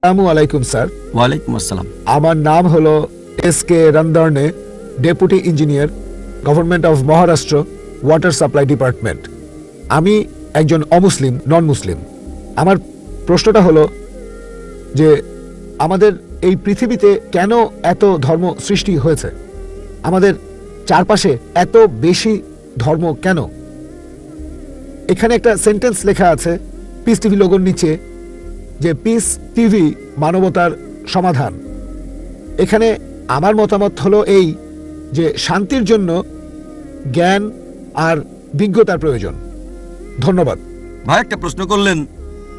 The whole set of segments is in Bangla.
আসসালামু আলাইকুম স্যার। ওয়ালাইকুম আসসালাম। আমার নাম হলো SK রন্দর্নে, deputy engineer, government of Maharashtra, water supply department. আমি একজন অমুসলিম, নন মুসলিম। আমার প্রশ্নটা হলো যে আমাদের এই পৃথিবীতে কেন এত ধর্ম সৃষ্টি হয়েছে? আমাদের চারপাশে এত বেশি ধর্ম কেন? এখানে একটা সেন্টেন্স লেখা আছে পিস টিভি লোগোর নিচে যে পিস টিভি মানবতার সমাধান। এখানে আমার মতামত হলো এই যে শান্তির জন্য জ্ঞান আর বিজ্ঞতার প্রয়োজন। ধন্যবাদ। ভাই একটা প্রশ্ন করলেন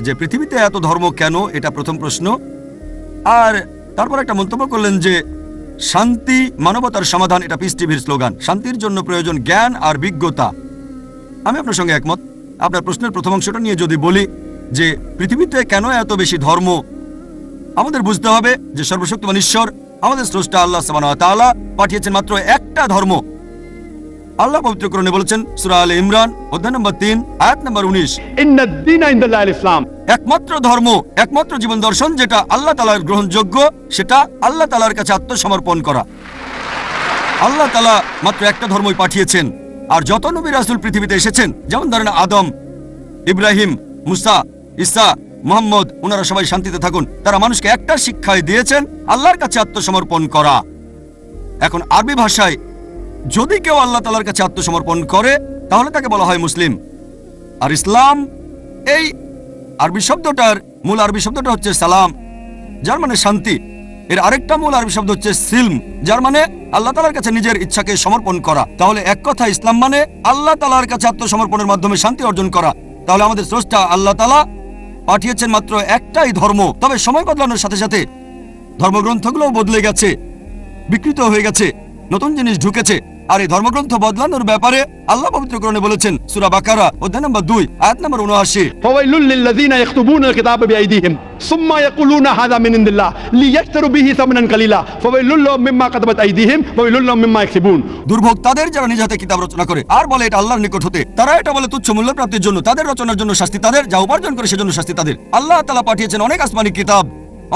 যে পৃথিবীতে এত ধর্ম কেন, এটা প্রথম প্রশ্ন। আর তারপর একটা মন্তব্য করলেন যে শান্তি মানবতার সমাধান, এটা পিস টিভির স্লোগান। শান্তির জন্য প্রয়োজন জ্ঞান আর বিজ্ঞতা। আমি আপনার সঙ্গে একমত। আপনার প্রশ্নের প্রথম অংশটা নিয়ে যদি বলি যে পৃথিবীতে কেন এত বেশি ধর্ম, আমাদের বুঝতে হবে যে সর্বশক্তিমান ঈশ্বর আমাদের স্রষ্টা আল্লাহ সুবহানাহু ওয়া তাআলা পাঠিয়েছেন মাত্র একটা ধর্ম। আল্লাহ পবিত্র কোরআনে বলেছেন সূরা আলে ইমরান অধ্যায় নম্বর 3 আয়াত নম্বর 19, ইন্নাদ-দীনা ইনদাল্লাহিল ইসলাম। একমাত্র ধর্ম, একমাত্র জীবন দর্শন যেটা আল্লাহ তাআলার গ্রহণযোগ্য, সেটা আল্লাহ তাআলার কাছে আত্মসমর্পণ করা। আল্লাহ তাআলা মাত্র একটা ধর্মই পাঠিয়েছেন। আর যত নবী রাসূল পৃথিবীতে এসেছেন, যেমন ধরেন আদম, ইব্রাহিম, মুসা, ঈসা, মুহাম্মদ, ওনারা সবাই শান্তিতে থাকুন। তারা মানুষকে একটা শিক্ষাই দিয়েছেন, আল্লাহর কাছে আত্মসমর্পণ করা। এখন আরবি ভাষায় যদি কেউ আল্লাহ তাআলার কাছে আত্মসমর্পণ করে তাহলে তাকে বলা হয় মুসলিম। আর ইসলাম, এই আরবি শব্দটার মূল আরবি শব্দটা হচ্ছে সালাম, যার মানে শান্তি। এর আরেকটা মূল আরবি শব্দ হচ্ছে সিলম, যার মানে আল্লাহ তাআলার কাছে নিজের ইচ্ছাকে সমর্পণ করা। তাহলে এক কথা ইসলাম মানে আল্লাহ তাআলার কাছে আত্মসমর্পণের মাধ্যমে শান্তি অর্জন করা। তাহলে আমাদের স্রষ্টা আল্লাহ তাআলা পাঠিয়েছেন মাত্র একটাই ধর্ম। তবে সময় বদলানোর সাথে সাথে ধর্মগ্রন্থগুলোও বদলে গেছে, বিকৃত হয়ে গেছে, নতুন জিনিস ঢুকেছে। আর এই ধর্মগ্রন্থ বদলানোর ব্যাপারে আল্লাহ পবিত্র কোরআনে বলেছেন সূরা বাকারা অধ্যায় নম্বর 2 আয়াত নম্বর 79, ফাওয়াইলুল লিল্লাযিনা ইয়াকতুবুনা আল-কিতাবা বিআইদিহিম সুম্মা ইয়াকুলুনা হাযা মিন ইনদিল্লাহ লিয়াশতারু বিহি সামানান কালিলা ফাওয়াইলুল লাহুম মিম্মা কাতাবাত আইদিহিম ফাওয়াইলুল লাহুম মিম্মা ইয়াকসিবুন। দুর্ভোগ তাদের যারা নিজ হাতে কিতাব রচনা করে আর বলে এটা আল্লাহর নিকট হতে। তারা এটা বলে তুচ্ছ মূল্য প্রাপ্তির জন্য। তাদের রচনার জন্য শাস্তি তাদের, যা উপার্জন করে সেজন্য শাস্তি তাদের। আল্লাহ তাআলা পাঠিয়েছেন অনেক আসমানি কিতাব,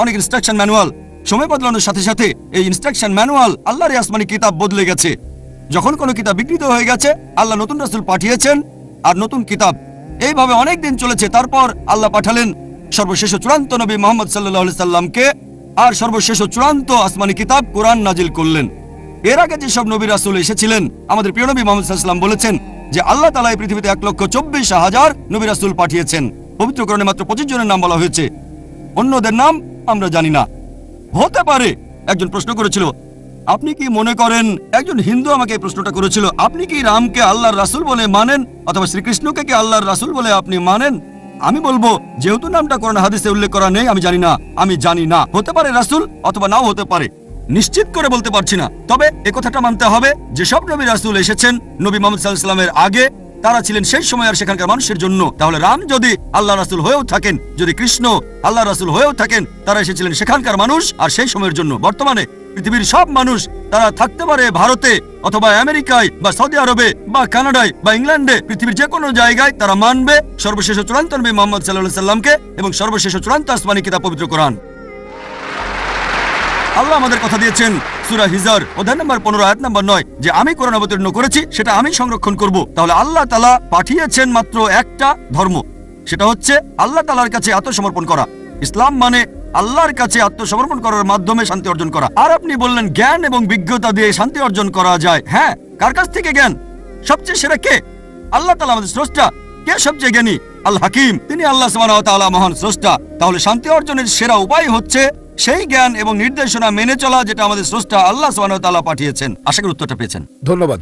অনেক ইনস্ট্রাকশন ম্যানুয়াল। সময় বদলানোর সাথে সাথে এই ইনস্ট্রাকশন ম্যানুয়াল, আল্লাহর এই আসমানি কিতাব বদলে গেছে। যখন কোনো কিতাব বিকৃত হয়ে গেছে, আল্লাহ নতুন রাসূল পাঠিয়েছেন আর নতুন কিতাব। এইভাবে অনেক দিন চলেছে। তারপর আল্লাহ পাঠালেন সর্বশেষ ও চূড়ান্ত নবী মুহাম্মদ সাল্লাল্লাহু আলাইহি সাল্লামকে, আর সর্বশেষ ও চূড়ান্ত আসমানি কিতাব কোরআন নাজিল করলেন। এর আগে যেসব নবী রাসূল এসেছিলেন, আমাদের প্রিয় নবী মুহাম্মদ সাল্লাল্লাহু আলাইহি সাল্লাম বলেছেন যে আল্লাহ তাআলা এই পৃথিবীতে 1,24,000 নবী রাসূল পাঠিয়েছেন। পবিত্র কোরআনে মাত্র 25 জনের নাম বলা হয়েছে, অন্যদের নাম আমরা জানি না। হতে পারে একজন প্রশ্ন করেছিল, আপনি কি মনে করেন, একজন হিন্দু আমাকে এই প্রশ্নটা করেছিল, আপনি কি রামকে আল্লাহর রাসূল বলে মানেন অথবা শ্রীকৃষ্ণকে কি আল্লাহর রাসূল বলে আপনি মানেন? আমি বলবো যেহেতু নামটা কোরআন হাদিসে উল্লেখ করা নেই, আমি জানি না। হতে পারে রাসূল অথবা নাও হতে পারে, নিশ্চিত করে বলতে পারছি না। তবে একথাটা মানতে হবে যে সব নবী রাসূল এসেছেন নবী মুহাম্মদ সাল্লাল্লাহু আলাইহি সাল্লামের আগে, তারা ছিলেন সেই সময় আর সেখানকার মানুষের জন্য। তাহলে রাম যদি আল্লাহ রাসূল হয়েও থাকেন, যদি কৃষ্ণ আল্লাহ রাসূল হয়েও থাকেন, তারা এসেছিলেন সেখানকার মানুষ আর সেই সময়ের জন্য। বর্তমানে পৃথিবীর সব মানুষ, তারা থাকতে পারে ভারতে অথবা আমেরিকায় বা সৌদি আরবে বা কানাডায় বা ইংল্যান্ডে, পৃথিবীর যে কোনো জায়গায় তারা মানবে সর্বশেষ চূড়ান্ত নবী মুহাম্মদ সাল্লাল্লাহু আলাইহি সাল্লামকে এবং সর্বশেষ চূড়ান্ত আসমানি কিতাব পবিত্র কোরআন। আল্লাহ আমাদের কথা দিয়েছেন সূরা হিজর অধ্যায় নম্বর 15 আয়াত নম্বর 9 যে আমি কোরআন অবতীর্ণ করেছি, সেটা আমি সংরক্ষণ করব। তাহলে আল্লাহ তাআলা পাঠিয়েছেন মাত্র একটা ধর্ম, সেটা হচ্ছে আল্লাহ তাআলার কাছে আত্মসমর্পণ করা। ইসলাম মানে আল্লাহর কাছে আত্মসমর্পণ করার মাধ্যমে শান্তি অর্জন করা। আর আপনি বললেন জ্ঞান এবং বিজ্ঞতা দিয়ে শান্তি অর্জন করা যায়। হ্যাঁ, কার কাছ থেকে জ্ঞান? সবচেয়ে সেরা কে? আল্লাহ তাআলা আমাদের স্রষ্টা। কে সবচেয়ে জ্ঞানী? আল হাকিম, তিনি আল্লাহ সুবহানাহু ওয়া তাআলা মহান স্রষ্টা। তাহলে শান্তি অর্জনের সেরা উপায় হচ্ছে সেই জ্ঞান এবং নির্দেশনা মেনে চলা যেটা আমাদের স্রষ্টা আল্লাহ সুবহানাহু ওয়া তাআলা পাঠিয়েছেন। আশা করি উত্তরটা পেয়েছেন। ধন্যবাদ।